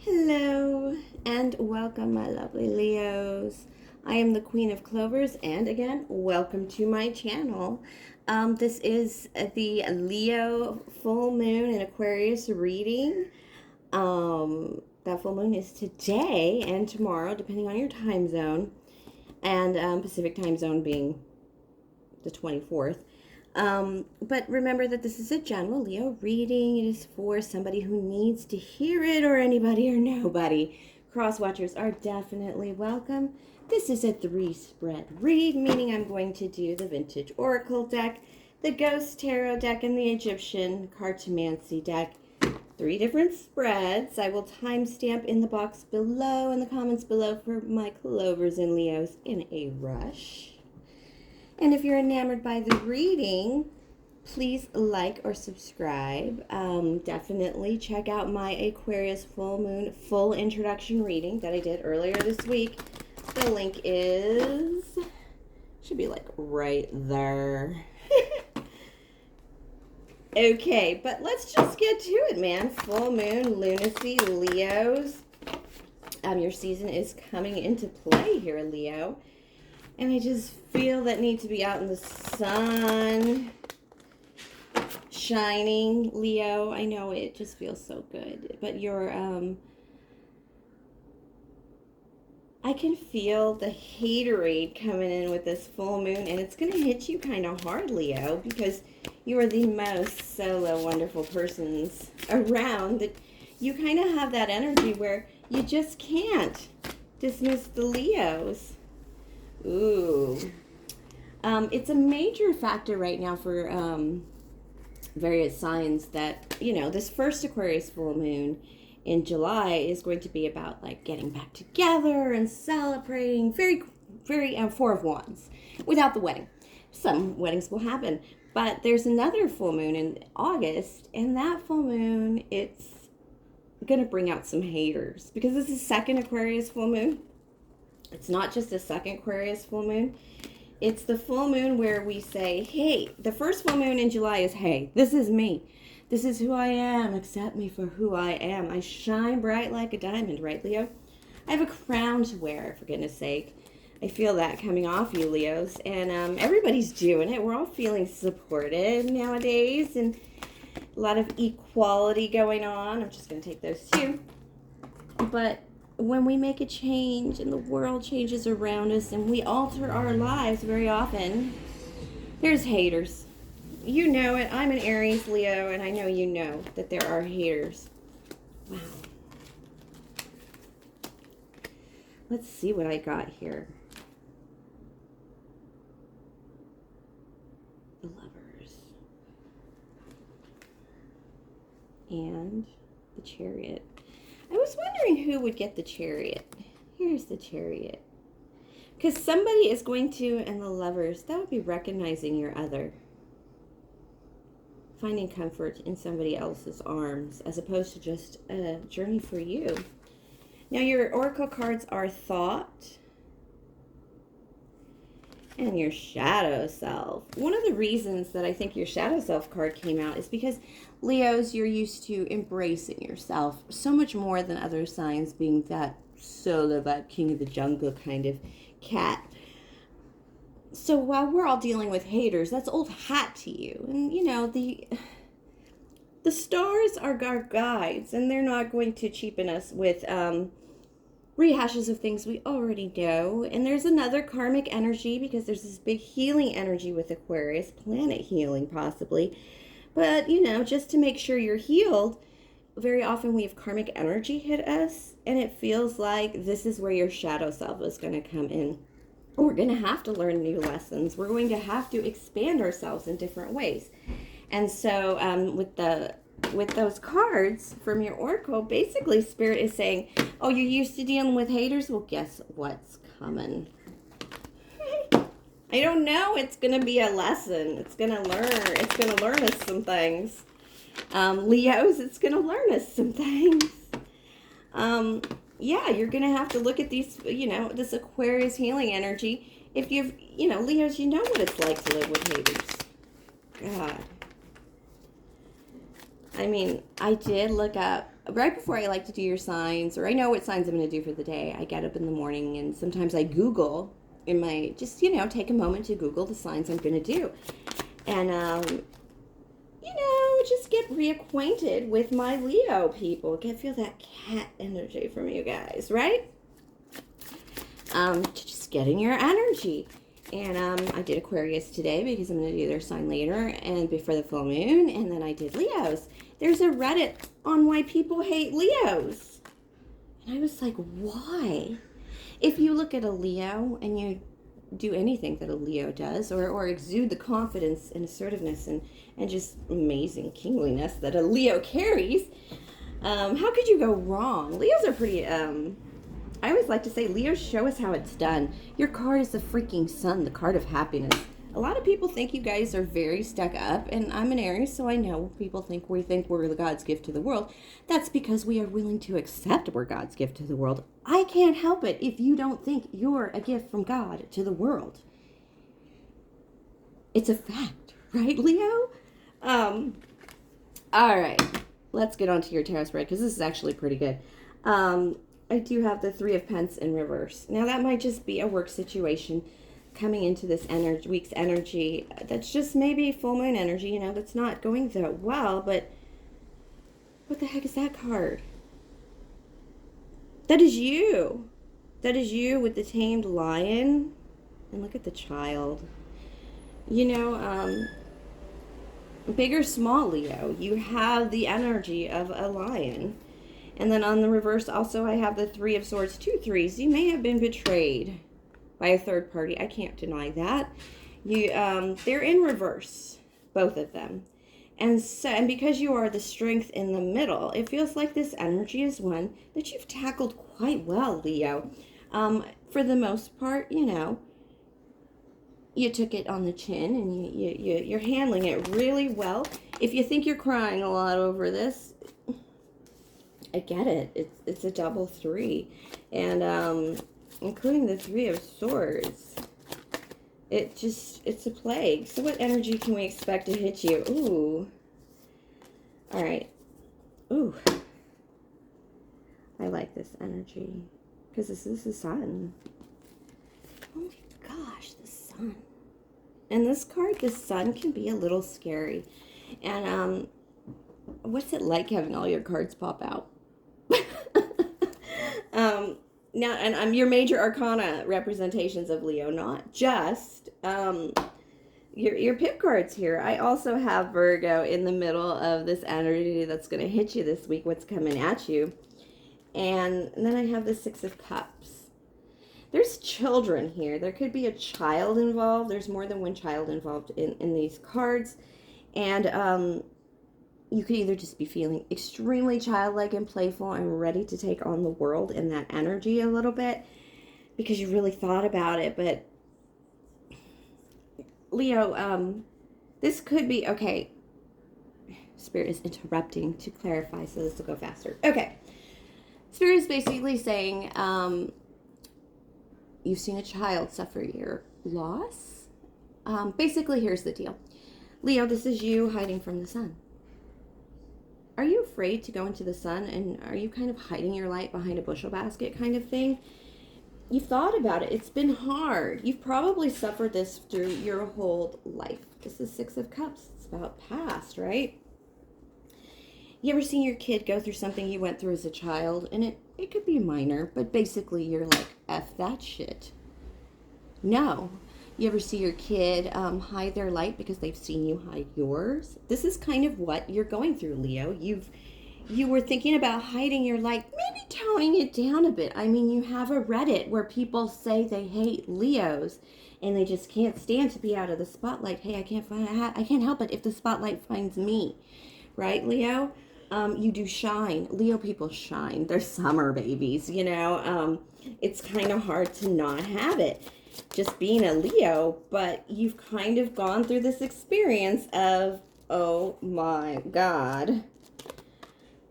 Hello and welcome, my lovely Leos. I am the Queen of Clovers, and again, welcome to my channel. This is the Leo full moon in Aquarius reading. That full moon is today and tomorrow, depending on your time zone, and Pacific time zone being the 24th. But remember that this is a general Leo reading. It is for somebody who needs to hear it, or anybody or nobody. Cross watchers are definitely welcome. This is a 3-spread read, meaning I'm going to do the Vintage Oracle deck, the Ghost Tarot deck, and the Egyptian Cartomancy deck. 3 different spreads. I will timestamp in the box below, in the comments below, for my Clovers and Leos in a rush. And if you're enamored by the reading, please like or subscribe. Definitely check out my Aquarius full moon full introduction reading that I did earlier this week. The link should be like right there. Okay, but let's just get to it, man. Full moon, lunacy, Leos. Your season is coming into play here, Leo. And I just feel that need to be out in the sun, shining, Leo. I know it just feels so good. But I can feel the haterade coming in with this full moon. And it's going to hit you kind of hard, Leo, because you are the most solo, wonderful persons around. That you kind of have that energy where you just can't dismiss the Leos. Ooh. It's a major factor right now for various signs that, this first Aquarius full moon in July is going to be about like getting back together and celebrating. Very, very 4 of Wands without the wedding. Some weddings will happen, but there's another full moon in August, and that full moon, it's going to bring out some haters because this is second Aquarius full moon. It's not just a second Aquarius full moon. It's the full moon where we say, hey, the first full moon in July is, hey, this is me. This is who I am. Accept me for who I am. I shine bright like a diamond, right, Leo? I have a crown to wear, for goodness sake. I feel that coming off you, Leos. And everybody's doing it. We're all feeling supported nowadays. And a lot of equality going on. I'm just going to take those two. But when we make a change and the world changes around us and we alter our lives very often, there's haters. You know it. I'm an Aries, Leo, and I know you know that there are haters. Wow. Let's see what I got here. The Lovers. And the Chariot. I was wondering who would get the Chariot. Here's the Chariot. Because somebody is going to, and the Lovers, that would be recognizing your other. Finding comfort in somebody else's arms as opposed to just a journey for you. Now your Oracle cards are Thought and your Shadow Self. One of the reasons that I think your Shadow Self card came out is because, Leos, you're used to embracing yourself so much more than other signs, being that solo vibe, king of the jungle kind of cat. So while we're all dealing with haters, that's old hat to you. And, the stars are our guides, and they're not going to cheapen us with rehashes of things we already know. And there's another karmic energy because there's this big healing energy with Aquarius, planet healing possibly. But, just to make sure you're healed, very often we have karmic energy hit us, and it feels like this is where your shadow self is going to come in. We're going to have to learn new lessons. We're going to have to expand ourselves in different ways. And so with those cards from your Oracle, basically Spirit is saying, oh, you're used to dealing with haters? Well, guess what's coming? I don't know. It's going to be a lesson. It's going to learn us some things. Leos, it's going to learn us some things. Yeah, you're going to have to look at these, this Aquarius healing energy. If you've, Leos, you know what it's like to live with haters. God. I mean, I did look up right before I like to do your signs, or I know what signs I'm going to do for the day, I get up in the morning and sometimes I Google in my, just, take a moment to Google the signs I'm going to do. And, just get reacquainted with my Leo people. Can feel that cat energy from you guys, right? Just getting your energy. And I did Aquarius today because I'm going to do their sign later and before the full moon. And then I did Leos. There's a Reddit on why people hate Leos. And I was like, why? If you look at a Leo and you do anything that a Leo does, or exude the confidence and assertiveness and just amazing kingliness that a Leo carries, how could you go wrong? Leos are pretty, I always like to say, Leos show us how it's done. Your card is the freaking sun, the card of happiness. A lot of people think you guys are very stuck up, and I'm an Aries, so I know people think we're the God's gift to the world. That's because we are willing to accept we're God's gift to the world. I can't help it if you don't think you're a gift from God to the world. It's a fact, right, Leo? All right, let's get on to your tarot spread, because this is actually pretty good. I do have the Three of Pentacles in reverse. Now, that might just be a work situation coming into this week's energy. That's just maybe full moon energy, that's not going that well, but what the heck is that card? That is you. That is you with the tamed lion. And look at the child. Big or small Leo, you have the energy of a lion. And then on the reverse, also, I have the Three of Swords, 2 threes. You may have been betrayed by a third party. I can't deny that. They're in reverse, both of them. And because you are the strength in the middle, it feels like this energy is one that you've tackled quite well, Leo. For the most part, you took it on the chin, and you're handling it really well. If you think you're crying a lot over this, I get it. It's a double 3. And including the Three of Swords. It's a plague. So what energy can we expect to hit you? Ooh. All right. Ooh. I like this energy. Because this is the sun. Oh my gosh, the sun. And this card, the sun, can be a little scary. And what's it like having all your cards pop out? Now, and I'm your major arcana representations of Leo, not just your pip cards here. I also have Virgo in the middle of this energy that's going to hit you this week, what's coming at you. And then I have the Six of Cups. There's children here. There could be a child involved. There's more than one child involved in these cards. And you could either just be feeling extremely childlike and playful and ready to take on the world in that energy a little bit because you really thought about it. But Leo, this could be, okay, Spirit is interrupting to clarify, so this will go faster. Okay, Spirit is basically saying you've seen a child suffer your loss. Basically, here's the deal. Leo, this is you hiding from the sun. Are you afraid to go into the sun, and are you kind of hiding your light behind a bushel basket kind of thing? You've thought about it. It's been hard. You've probably suffered this through your whole life. This is Six of Cups. It's about past, right? You ever seen your kid go through something you went through as a child? And it could be minor, but basically you're like, F that shit. No. You ever see your kid hide their light because they've seen you hide yours? This is kind of what you're going through, Leo. You were thinking about hiding your light, maybe toning it down a bit. I mean, you have a Reddit where people say they hate Leos and they just can't stand to be out of the spotlight. Hey, I can't help it if the spotlight finds me. Right, Leo? You do shine. Leo people shine. They're summer babies, It's kind of hard to not have it. Just being a Leo, but you've kind of gone through this experience of, oh my God,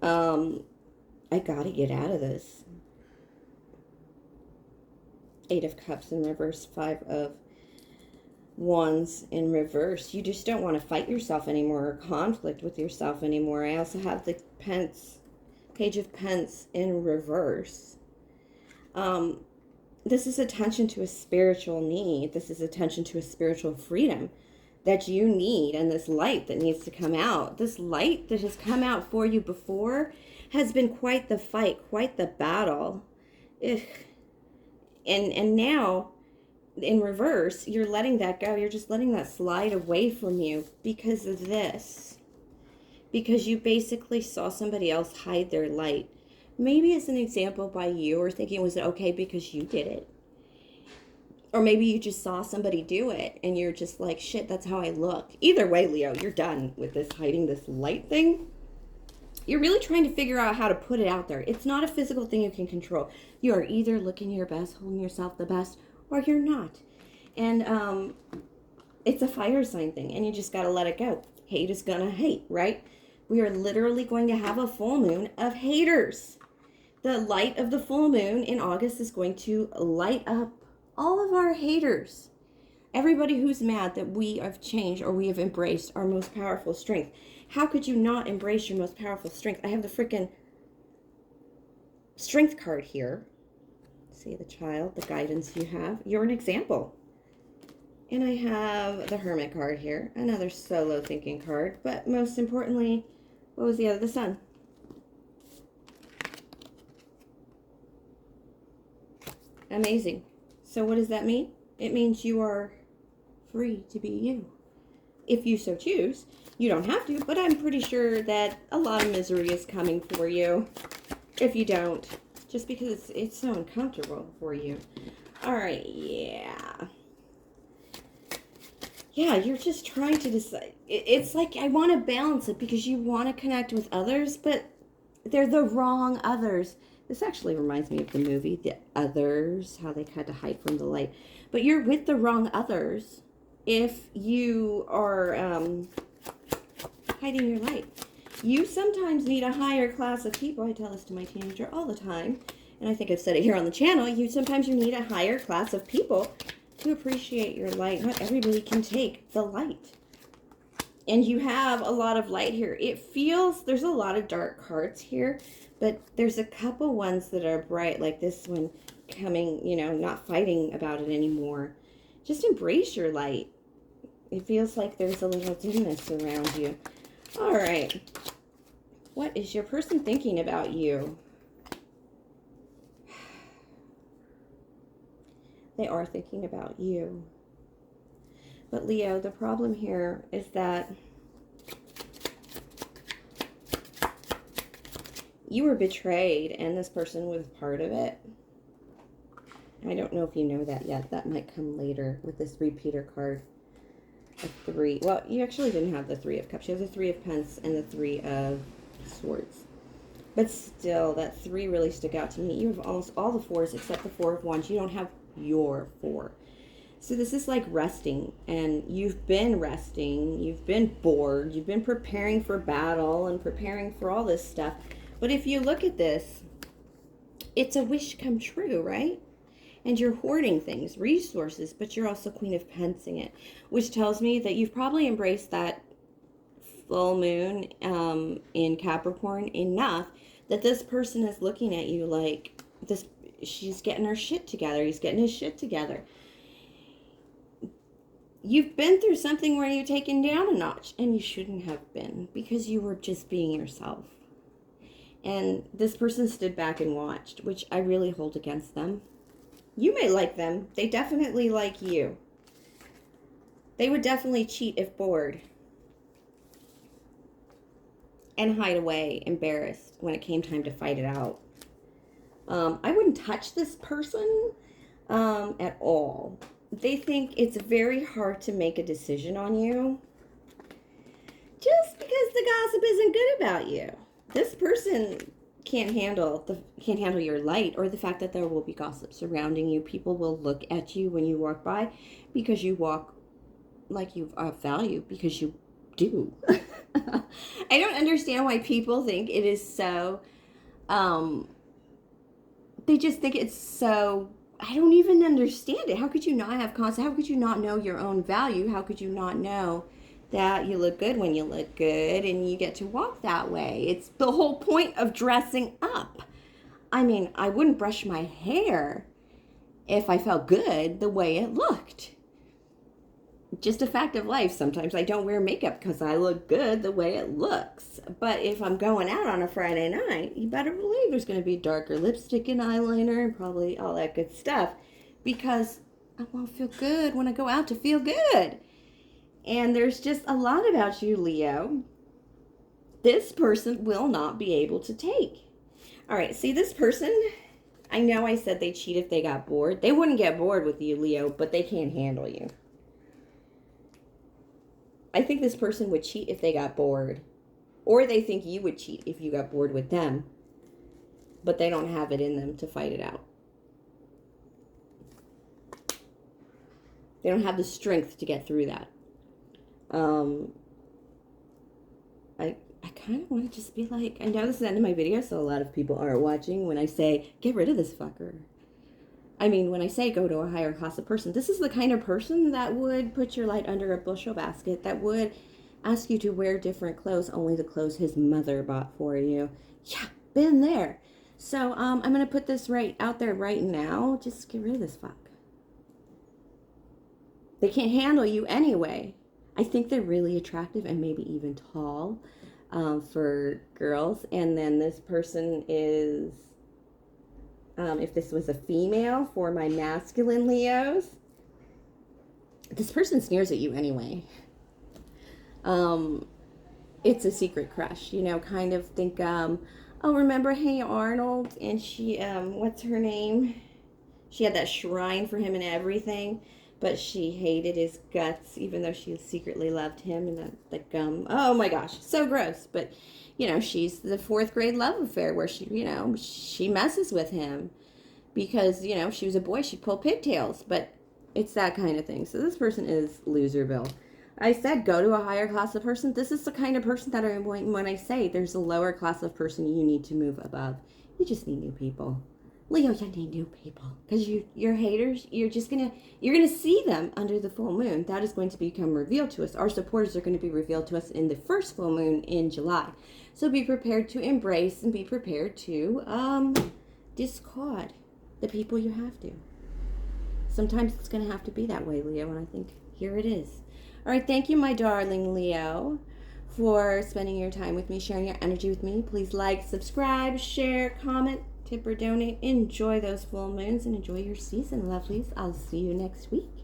I gotta get out of this. 8 of Cups in reverse, 5 of Wands in reverse. You just don't want to fight yourself anymore or conflict with yourself anymore. I also have the Page of Pence in reverse. This is attention to a spiritual need. This is attention to a spiritual freedom that you need, and this light that needs to come out. This light that has come out for you before has been quite the fight, quite the battle. Ugh. And now, in reverse, you're letting that go. You're just letting that slide away from you because of this. Because you basically saw somebody else hide their light. Maybe it's an example by you, or thinking, was it okay because you did it? Or maybe you just saw somebody do it and you're just like, shit, that's how I look. Either way, Leo, you're done with this hiding this light thing. You're really trying to figure out how to put it out there. It's not a physical thing you can control. You are either looking your best, holding yourself the best, or you're not. And it's a fire sign thing, and you just got to let it go. Hate is gonna hate, right? We are literally going to have a full moon of haters. The light of the full moon in August is going to light up all of our haters. Everybody who's mad that we have changed or we have embraced our most powerful strength. How could you not embrace your most powerful strength? I have the freaking strength card here. See the child, the guidance you have. You're an example. And I have the Hermit card here. Another solo thinking card. But most importantly, what was the other? The Sun. Amazing. So what does that mean? It means you are free to be you. If you so choose. You don't have to, but I'm pretty sure that a lot of misery is coming for you if you don't. Just because it's so uncomfortable for you. Alright, yeah. Yeah, you're just trying to decide. It's like I want to balance it because you want to connect with others, but they're the wrong others. This actually reminds me of the movie, The Others, how they had to hide from the light. But you're with the wrong others if you are hiding your light. You sometimes need a higher class of people. I tell this to my teenager all the time, and I think I've said it here on the channel. Sometimes you need a higher class of people to appreciate your light. Not everybody can take the light. And you have a lot of light here. It feels, there's a lot of dark cards here, but there's a couple ones that are bright, like this one coming, you know, not fighting about it anymore. Just embrace your light. It feels like there's a little dimness around you. All right. What is your person thinking about you? They are thinking about you. But Leo, the problem here is that you were betrayed and this person was part of it. I don't know if you know that yet. That might come later with this repeater card. A 3. Well, you actually didn't have the 3 of Cups. You have the 3 of Pence and the 3 of Swords. But still, that 3 really stuck out to me. You have almost all the 4s except the 4 of Wands. You don't have your 4. So this is like resting, and you've been resting, you've been bored, you've been preparing for battle and preparing for all this stuff. But if you look at this, it's a wish come true, right? And you're hoarding things, resources, but you're also Queen of Pensing it, which tells me that you've probably embraced that full moon in Capricorn enough that this person is looking at you like this. She's getting her shit together. He's getting his shit together. You've been through something where you're taken down a notch, and you shouldn't have been because you were just being yourself. And this person stood back and watched, which I really hold against them. You may like them. They definitely like you. They would definitely cheat if bored and hide away, embarrassed when it came time to fight it out. I wouldn't touch this person at all. They think it's very hard to make a decision on you just because the gossip isn't good about you. This person can't handle your light, or the fact that there will be gossip surrounding you. People will look at you when you walk by because you walk like you have value, because you do. I don't understand why people think it is so they just think it's so, I don't even understand it. How could you not have concept? How could you not know your own value? How could you not know that you look good when you look good, and you get to walk that way. It's the whole point of dressing up. I mean, I wouldn't brush my hair if I felt good the way it looked. Just a fact of life. Sometimes I don't wear makeup because I look good the way it looks. But if I'm going out on a Friday night, you better believe there's going to be darker lipstick and eyeliner and probably all that good stuff, because I want to feel good when I go out to feel good. And there's just a lot about you, Leo, this person will not be able to take. All right, see, this person, I know I said they cheat if they got bored. They wouldn't get bored with you, Leo, but they can't handle you. I think this person would cheat if they got bored. Or they think you would cheat if you got bored with them. But they don't have it in them to fight it out. They don't have the strength to get through that. I kind of want to just be like, I know this is the end of my video, so a lot of people aren't watching when I say, get rid of this fucker. I mean, when I say go to a higher class of person, this is the kind of person that would put your light under a bushel basket, that would ask you to wear different clothes, only the clothes his mother bought for you. Yeah, been there. So I'm going to put this right out there right now. Just get rid of this fuck. They can't handle you anyway. I think they're really attractive and maybe even tall for girls. And then this person is... if this was a female, for my masculine Leos, this person sneers at you anyway. It's a secret crush, you know, kind of think, oh, remember Hey Arnold? And she, what's her name? She had that shrine for him and everything, but she hated his guts, even though she secretly loved him, and the gum. Oh my gosh, so gross. But, you know, she's the 4th grade love affair where she, you know, she messes with him because, you know, she was a boy, she'd pull pigtails, but it's that kind of thing. So this person is Loserville. I said go to a higher class of person. This is the kind of person that when I say there's a lower class of person you need to move above, you just need new people. Leo, you need new people, because your haters, you're gonna see them under the full moon. That is going to become revealed to us. Our supporters are going to be revealed to us in the first full moon in July. So be prepared to embrace and be prepared to discard the people you have to. Sometimes it's going to have to be that way, Leo, and I think here it is. All right, thank you, my darling Leo, for spending your time with me, sharing your energy with me. Please like, subscribe, share, comment, tip or donate. Enjoy those full moons and enjoy your season, lovelies. I'll see you next week.